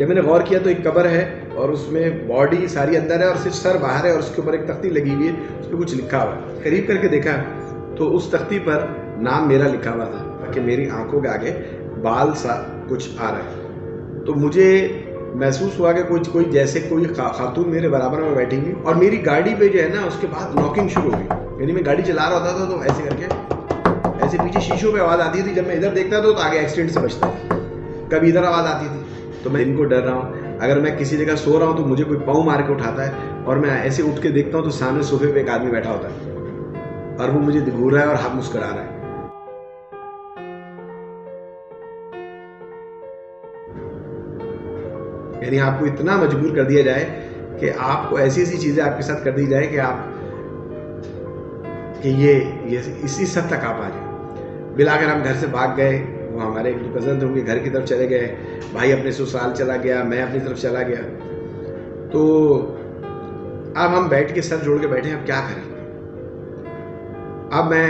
جب میں نے غور کیا تو ایک قبر ہے اور اس میں باڈی ساری اندر ہے اور صرف سر باہر ہے اور اس کے اوپر ایک تختی لگی ہوئی ہے, اس پہ کچھ لکھا ہوا ہے. قریب کر کے دیکھا تو اس تختی پر نام میرا لکھا ہوا تھا کہ میری آنکھوں کے آگے بال سا کچھ آ رہا ہے. تو مجھے محسوس ہوا کہ کوئی جیسے کوئی خاتون میرے برابر میں بیٹھی ہوئی, اور میری گاڑی پہ جو ہے نا اس کے بعد ناکنگ شروع ہو گئی. یعنی میں گاڑی چلا رہا ہوتا تھا تو ایسے کر کے ایسے پیچھے شیشوں پہ آواز آتی تھی. جب میں ادھر دیکھتا تھا تو آگے ایکسیڈنٹ سے بچتا تھا. کبھی ادھر آواز آتی تھی تو میں ان کو ڈر رہا ہوں. اگر میں کسی جگہ سو رہا ہوں تو مجھے کوئی پاؤں مار کے اٹھاتا ہے اور میں ایسے اٹھ کے دیکھتا ہوں تو سامنے صوفے پہ ایک آدمی بیٹھا ہوتا ہے اور وہ مجھے گھور رہا ہے اور ہاتھ مسکرا رہا ہے. یعنی آپ کو اتنا مجبور کر دیا جائے کہ آپ کو ایسی ایسی چیزیں آپ کے ساتھ کر دی جائے کہ آپ کہ یہ اسی سب تک آپ آ جائیں. بلاخر ہم گھر سے بھاگ گئے. وہ ہمارے ایک کزن تھے, ان کے گھر کی طرف چلے گئے. بھائی اپنے سسرال چلا گیا, میں اپنی طرف چلا گیا. تو اب ہم بیٹھ کے سر جوڑ کے بیٹھے, اب کیا کریں. اب میں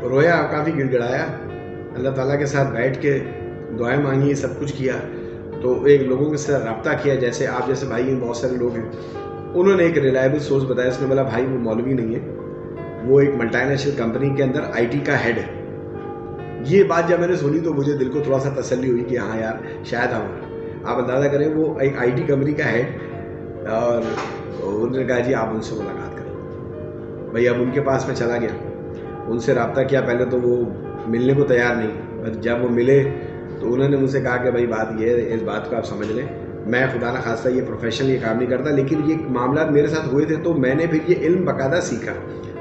رویا, کافی گڑ گڑایا, اللہ تعالیٰ کے ساتھ بیٹھ کے دعائیں مانگی, سب کچھ کیا. تو ایک لوگوں کے ساتھ رابطہ کیا, جیسے آپ جیسے بھائی ہیں, بہت سارے لوگ ہیں. انہوں نے ایک ریلائبل سورس بتایا. اس نے بولا بھائی وہ مولوی نہیں ہے, وہ ایک ملٹی نیشنل کمپنی کے اندر آئی ٹی کا ہیڈ ہے. یہ بات جب میں نے سنی تو مجھے دل کو تھوڑا سا تسلی ہوئی کہ ہاں یار شاید ہمارا. آپ اندازہ کریں وہ ایک آئی ٹی کمپنی کا ہیڈ, اور انہوں نے کہا جی آپ ان سے ملاقات کریں. بھائی اب ان کے پاس میں چلا گیا, ان سے رابطہ کیا. پہلے تو وہ ملنے کو تیار نہیں, بس جب وہ ملے تو انہوں نے مجھ سے کہا کہ بھائی بات یہ ہے, اس بات کو آپ سمجھ لیں, میں خدا نہ خواستہ یہ پروفیشنل یہ کام نہیں کرتا, لیکن یہ معاملات میرے ساتھ ہوئے تھے تو میں نے پھر یہ علم باقاعدہ سیکھا.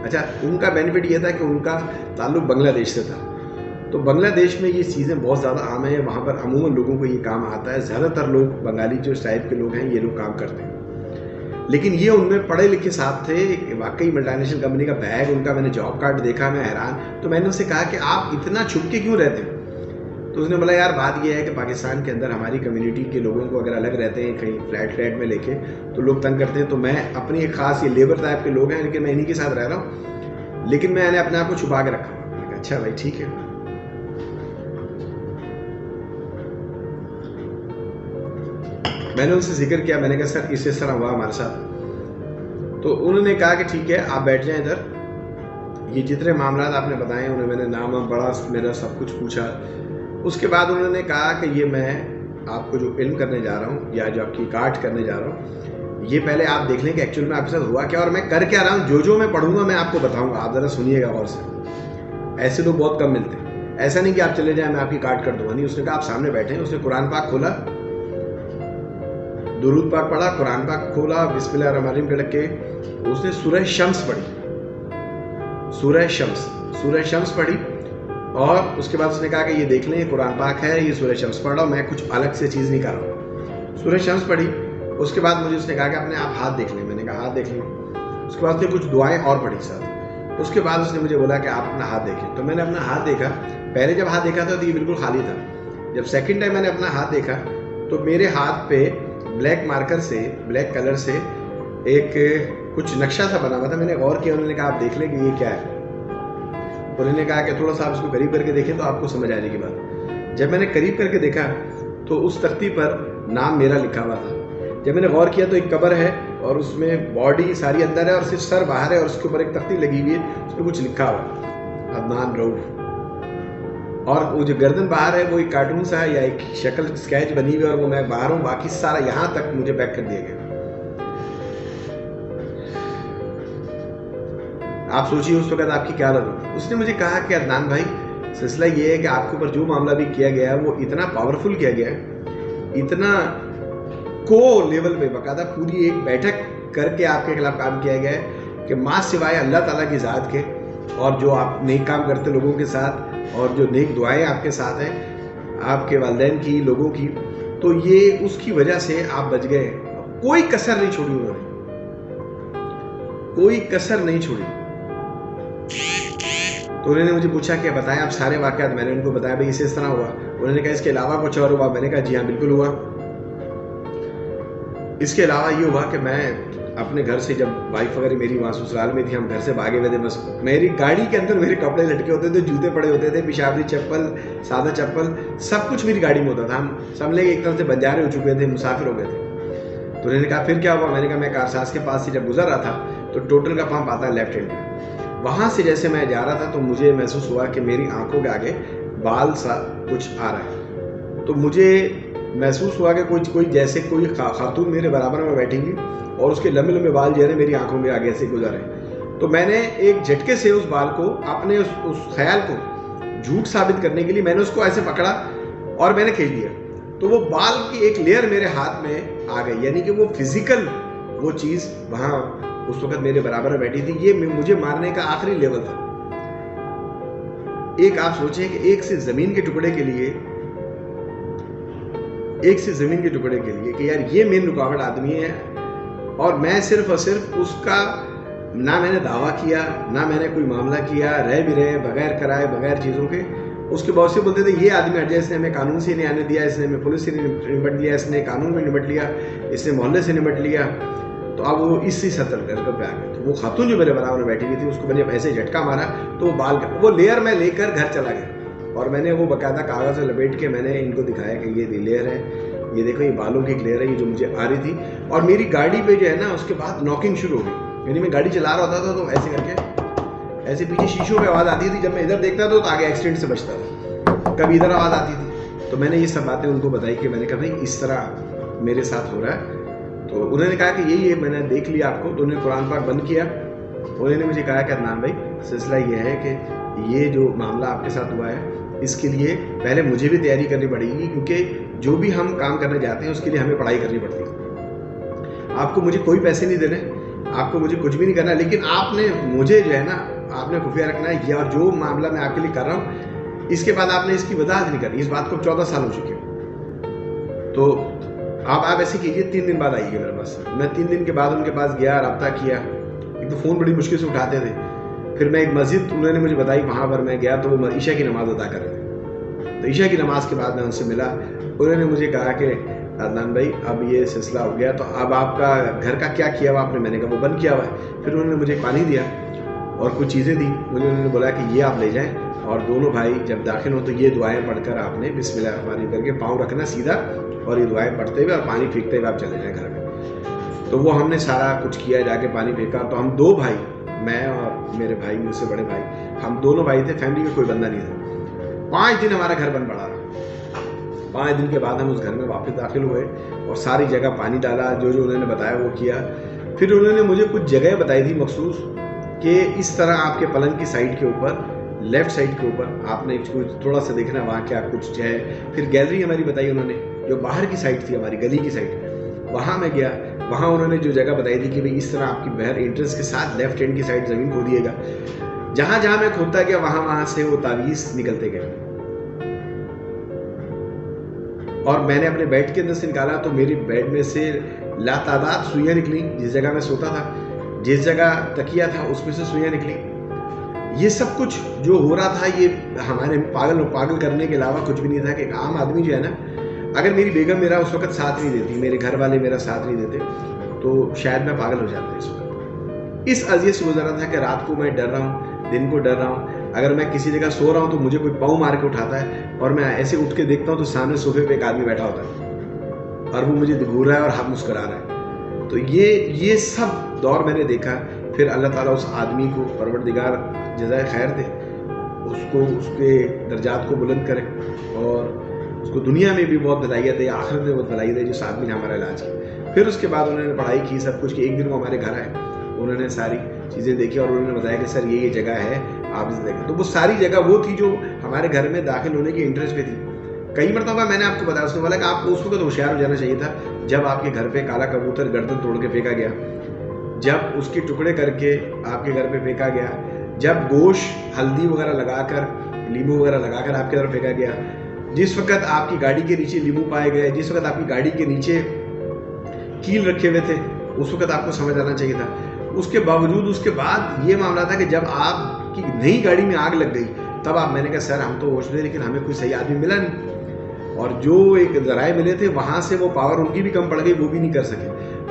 اچھا, ان کا بینیفٹ یہ تھا کہ ان کا تعلق بنگلہ دیش سے تھا, تو بنگلہ دیش میں یہ چیزیں بہت زیادہ عام ہیں. وہاں پر عموماً لوگوں کو یہ کام آتا ہے. زیادہ تر لوگ بنگالی جو ٹائپ کے لوگ ہیں یہ لوگ کام کرتے ہیں. لیکن یہ ان میں پڑھے لکھے صاحب تھے, واقعی ملٹی نیشنل کمپنی کا بیگ ان کا, میں نے جاب کارڈ دیکھا, میں حیران. تو میں نے ان سے کہا کہ آپ اتنا چھپ کے کیوں رہتے ہیں. تو اس نے بولا یار بات یہ ہے کہ پاکستان کے اندر ہماری کمیونٹی کے لوگوں کو اگر الگ رہتے ہیں کہیں فلیٹ میں لے کے تو لوگ تنگ کرتے ہیں. تو میں اپنی ایک خاص, یہ لیبر ٹائپ کے لوگ ہیں لیکن میں انہیں کے ساتھ رہ رہا ہوں, لیکن میں نے اپنے آپ کو چھپا کے رکھا. میں نے کہا اچھا بھائی ٹھیک ہے. میں نے ان سے ذکر کیا, میں نے کہا سر اس طرح ہوا ہمارے ساتھ. تو انہوں نے کہا کہ ٹھیک ہے آپ بیٹھ جائیں ادھر. یہ جتنے معاملات آپ نے بتائے انہیں میں نے نام پڑھا, میرا سب کچھ پوچھا. اس کے بعد انہوں نے کہا کہ یہ میں آپ کو جو علم کرنے جا رہا ہوں یا جو آپ کی کاٹ کرنے جا رہا ہوں, یہ پہلے آپ دیکھ لیں کہ ایکچوئل میں آپ کے ساتھ ہوا کیا اور میں کر کیا رہا ہوں. جو میں پڑھوں گا میں آپ کو بتاؤں گا, آپ ذرا سنیے گا غور سے. ایسے لوگ بہت کم ملتے ہیں. ایسا نہیں کہ آپ چلے جائیں میں آپ کی کاٹ کر دوں گا, نہیں. اس نے کہا آپ سامنے بیٹھے ہیں. اس نے قرآن پاک کھولا, درود پاک پڑھا, قرآن پاک کھولا, بسم اللہ الرحمن الرحیم کر کے اس نے سورہ شمس پڑھی, سورہ شمس پڑھی. اور اس کے بعد اس نے کہا کہ یہ دیکھ لیں یہ قرآن پاک ہے, یہ سورہ شمس پڑھ رہا ہوں, میں کچھ الگ سے چیز نہیں کر رہا ہوں. سورہ شمس پڑھی. اس کے بعد مجھے اس نے کہا کہ اپنے آپ ہاتھ دیکھ لیں. میں نے کہا ہاتھ دیکھ لیں. اس کے بعد اس نے کچھ دعائیں اور پڑھی ساتھ. اس کے بعد اس نے مجھے بولا کہ آپ اپنا ہاتھ دیکھیں. تو میں نے اپنا ہاتھ دیکھا. پہلے جب ہاتھ دیکھا تھا تو یہ بالکل خالی تھا. جب سیکنڈ ٹائم میں نے اپنا ہاتھ دیکھا تو میرے ہاتھ پہ بلیک مارکر سے, بلیک کلر سے ایک کچھ نقشہ سا بنا ہوا تھا. میں نے غور کیا. انہوں نے کہا آپ دیکھ لیں کہ یہ کیا ہے. انہوں نے کہا کہ تھوڑا سا آپ اس کو قریب کر کے دیکھیں تو آپ کو سمجھ آ جائے گی بات. جب میں نے قریب کر کے دیکھا تو اس تختی پر نام میرا لکھا ہوا تھا. جب میں نے غور کیا تو ایک قبر ہے اور اس میں باڈی ساری اندر ہے اور صرف سر باہر ہے اور اس کے اوپر ایک تختی لگی ہوئی ہے, اس پہ کچھ لکھا ہوا عدنان رؤف. اور وہ جو گردن باہر ہے وہ ایک کارٹون سا ہے یا ایک شکل اسکیچ بنی ہوئی ہے, اور وہ میں باہر ہوں, باقی سارا یہاں تک مجھے پیک کر دیا گیا. آپ سوچیے اس وقت آپ کی کیا حالت ہوگی. اس نے مجھے کہا کہ عدنان بھائی سلسلہ یہ ہے کہ آپ کے اوپر جو معاملہ بھی کیا گیا ہے وہ اتنا پاورفل کیا گیا ہے, اتنا کو لیول پہ باقاعدہ پوری ایک بیٹھک کر کے آپ کے خلاف کام کیا گیا ہے کہ ماں سوائے اللہ تعالیٰ کی ذات کے, اور جو آپ نیک کام کرتے لوگوں کے ساتھ, اور جو نیک دعائیں آپ کے ساتھ ہیں آپ کے والدین کی, لوگوں کی, تو یہ اس کی وجہ سے آپ بچ گئے. کوئی کسر نہیں چھوڑی انہوں نے, کوئی کسر نہیں چھوڑی. تو انہوں نے مجھے پوچھا کہ بتائیں آپ سارے واقعات. میں نے ان کو بتایا بھائی اس طرح ہوا. انہوں نے کہا اس کے علاوہ کچھ اور ہوا. میں نے کہا جی ہاں بالکل ہوا. اس کے علاوہ یہ ہوا کہ میں اپنے گھر سے جب وائف وغیرہ میری وہاں سسرال میں تھی, ہم گھر سے بھاگے ہوئے تھے, بس میری گاڑی کے اندر میرے کپڑے لٹکے ہوتے تھے, جوتے پڑے ہوتے تھے, پیشابی چپل, سادہ چپل, سب کچھ میری گاڑی میں ہوتا تھا. ہم سب لوگ ایک طرح سے بنجارے ہو چکے تھے, مسافر ہو گئے تھے. تو انہوں نے کہا پھر کیا ہوا؟ میں نے کہا میں کارساز کے پاس سے جب گزر رہا تھا تو ٹوٹل کا پمپ آتا ہے لیفٹ ہینڈ میں, وہاں سے جیسے میں جا رہا تھا تو مجھے محسوس ہوا کہ میری آنکھوں کے آگے بال سا کچھ آ رہا ہے. تو مجھے محسوس ہوا کہ کوئی جیسے کوئی خاتون میرے برابر میں بیٹھی گی اور اس کے لمبے لمبے بال جو ہے میری آنکھوں کے آگے سے گزر رہے. تو میں نے ایک جھٹکے سے اس بال کو, اپنے اس خیال کو جھوٹ ثابت کرنے کے لیے میں نے اس کو ایسے پکڑا اور میں نے کھینچ دیا. تو وہ بال کی ایک لیئر میرے ہاتھ میں آ گئی, یعنی کہ وہ فزیکل وہ چیز وہاں اس وقت میرے برابر میں بیٹھی تھی. یہ مجھے مارنے کا آخری لیول تھا. ایک آپ سوچیں کہ ایک سے زمین کے ٹکڑے کے لیے کہ یار یہ مین رکاوٹ آدمی ہے, اور میں صرف اور صرف اس کا نہ میں نے دعویٰ کیا, نہ میں نے کوئی معاملہ کیا, رہ بھی رہے بغیر کرائے بغیر چیزوں کے. اس کے بہت سے بولتے تھے یہ آدمی ہٹ جائے, اس نے ہمیں قانون سے نہیں آنے دیا, اس نے ہمیں پولیس سے نمٹ لیا, اس نے قانون میں نمٹ لیا, اس نے محلے سے نمٹ لیا. تو اب وہ اسی سطح پہ آ گئے. تو وہ خاتون جو میرے برابر میں بیٹھی ہوئی تھی اس کو میں نے ایسے جھٹکا مارا تو وہ بال کا وہ لیئر میں لے کر گھر چلا گیا, اور میں نے وہ باقاعدہ کاغذ سے لپیٹ کے میں نے ان کو دکھایا کہ یہ لیئر ہے, یہ دیکھو یہ بالوں کی ایک لیئر ہے, یہ جو مجھے آ رہی تھی. اور میری گاڑی پہ جو ہے نا اس کے بعد ناکنگ شروع ہو گئی, یعنی میں گاڑی چلا رہا ہوتا تھا تو ایسے کر کے ایسے پیچھے شیشوں پہ آواز آتی تھی, جب میں ادھر دیکھتا تھا تو آگے ایکسیڈنٹ سے بچتا تھا, کبھی ادھر آواز آتی تھی. تو میں نے یہ سب باتیں ان کو بتائی کہ میں نے کہا بھائی اس طرح میرے ساتھ ہو رہا ہے. تو انہوں نے کہا کہ یہی ہے, میں نے دیکھ لیا آپ کو. تو انہوں نے قرآن پاک بند کیا. انہوں نے مجھے کہا کہ عدنان بھائی سلسلہ یہ ہے کہ یہ جو معاملہ آپ کے ساتھ ہوا ہے اس کے لیے پہلے مجھے بھی تیاری کرنی پڑے گی, کیونکہ جو بھی ہم کام کرنے جاتے ہیں اس کے لیے ہمیں پڑھائی کرنی پڑتی ہے. آپ کو مجھے کوئی پیسے نہیں دینے, آپ کو مجھے کچھ بھی نہیں کرنا, لیکن آپ نے مجھے جو ہے نا آپ نے خفیہ رکھنا ہے, یا جو معاملہ میں آپ کے لیے کر رہا ہوں اس کے بعد آپ نے اس کی وضاحت نہیں کرنی. اس بات کو 14 سال ہو چکے ہیں. تو آپ ایسے کیجیے 3 دن بعد آئیے میرے پاس. میں 3 دن کے بعد ان کے پاس گیا, رابطہ کیا. ایک تو فون بڑی مشکل سے اٹھاتے تھے. پھر میں ایک مسجد انہوں نے مجھے بتائی, وہاں پر میں گیا تو وہ عشاء کی نماز ادا کر رہے تھے. تو عشاء کی نماز کے بعد میں ان سے ملا. انہوں نے مجھے کہا کہ عدنان بھائی اب یہ سلسلہ ہو گیا, تو اب آپ کا گھر کا کیا کیا ہوا آپ نے؟ میں نے کہا وہ بند کیا ہوا ہے. پھر انہوں نے مجھے پانی دیا اور کچھ چیزیں دی. مجھے انہوں نے بولا کہ یہ آپ لے جائیں, اور دونوں بھائی جب داخل ہو تو یہ دعائیں پڑھ کر آپ نے بسم اللہ الرحمن الرحیم کر کے پاؤں رکھنا سیدھا, اور یہ دعائیں پڑھتے ہوئے اور پانی پھینکتے ہوئے آپ چلے جائیں گھر میں. تو وہ ہم نے سارا کچھ کیا, جا کے پانی پھینکا. تو ہم 2 بھائی, میں اور میرے بھائی مجھ سے بڑے بھائی, ہم دونوں بھائی تھے, فیملی میں کوئی بندہ نہیں تھا. 5 دن ہمارا گھر بند پڑا رہا. 5 دن کے بعد ہم اس گھر میں واپس داخل ہوئے اور ساری جگہ پانی ڈالا, جو انہوں نے بتایا وہ کیا. پھر انہوں نے مجھے کچھ جگہ بتائی تھی مخصوص کہ اس طرح آپ کے پلنگ کی سائڈ کے اوپر, لیفٹ سائڈ کے اوپر آپ نے تھوڑا سا دیکھنا وہاں کیا کچھ ہے. پھر گیلری ہماری بتائی انہوں نے جو باہر کی سائڈ تھی, ہماری گلی کی سائڈ, وہاں میں گیا. وہاں انہوں نے جو جگہ بتائی تھی کہ بھئی اس طرح آپ کی باہر انٹرنس کے ساتھ لیفٹ ہینڈ کی سائڈ زمین کھودیے گا. جہاں جہاں میں کھودتا گیا وہاں سے وہ تعویذ نکلتے گئے, اور میں نے اپنے بیڈ کے اندر سے نکالا تو میری بیڈ میں سے لاتعداد سوئیاں نکلی. جس جگہ میں سوتا تھا, جس جگہ تکیہ تھا, اس میں سے سوئیاں نکلی. یہ سب کچھ جو ہو رہا تھا یہ ہمارے پاگل کرنے کے علاوہ کچھ بھی نہیں تھا. کہ ایک عام آدمی جو ہے نا, اگر میری بیگم میرا اس وقت ساتھ نہیں دیتی, میرے گھر والے میرا ساتھ نہیں دیتے, تو شاید میں پاگل ہو جاتا اس وقت. اس اذیت سے گزر رہا تھا کہ رات کو میں ڈر رہا ہوں, دن کو ڈر رہا ہوں. اگر میں کسی جگہ سو رہا ہوں تو مجھے کوئی پاؤں مار کے اٹھاتا ہے, اور میں ایسے اٹھ کے دیکھتا ہوں تو سامنے صوفے پہ ایک آدمی بیٹھا ہوتا ہے اور وہ مجھے گھور رہا ہے اور ہاتھ مسکرا رہا ہے. تو یہ سب دور میں نے دیکھا. پھر اللہ تعالیٰ اس آدمی کو, پروردگار جزائے خیر دے, اس کے درجات کو بلند کرے, اور اس کو دنیا میں بھی بہت بھلائیاں دے, آخرت میں بہت بھلائی دے, جو اس آدمی نے ہمارا علاج کیا. پھر اس کے بعد انہوں نے پڑھائی کی, سب کچھ کی. ایک دن وہ ہمارے گھر آئے, انہوں نے ساری چیزیں دیکھی اور انہوں نے بتایا کہ سر یہ جگہ ہے, آپ اسے دیکھیں. تو وہ ساری جگہ وہ تھی جو ہمارے گھر میں داخل ہونے کی انٹرسٹ پہ تھی. کئی مرتبہ میں نے آپ کو بتایا, اس نے بولا کہ آپ کو اس وقت ہوشیار ہو جانا چاہیے تھا جب آپ کے گھر پہ کالا کبوتر گردن توڑ کے پھینکا گیا, جب اس کے ٹکڑے کر کے آپ کے گھر پہ پھینکا گیا, جب گوشت ہلدی وغیرہ لگا کر, لیمو وغیرہ لگا کر آپ کی طرف پھینکا گیا, جس وقت آپ کی گاڑی کے نیچے لیمو پائے گئے, جس وقت آپ کی گاڑی کے نیچے کیل رکھے ہوئے تھے, اس وقت آپ کو سمجھ آنا چاہیے تھا. اس کے باوجود اس کے بعد یہ معاملہ تھا کہ جب آپ کی نئی گاڑی میں آگ لگ گئی تب آپ, میں نے کہا سر ہم تو ہوش میں, لیکن ہمیں کوئی صحیح آدمی ملا نہیں, اور جو ایک ذرائع ملے تھے وہاں سے وہ پاور ان کی بھی کم پڑ گئی, وہ بھی نہیں کر سکے.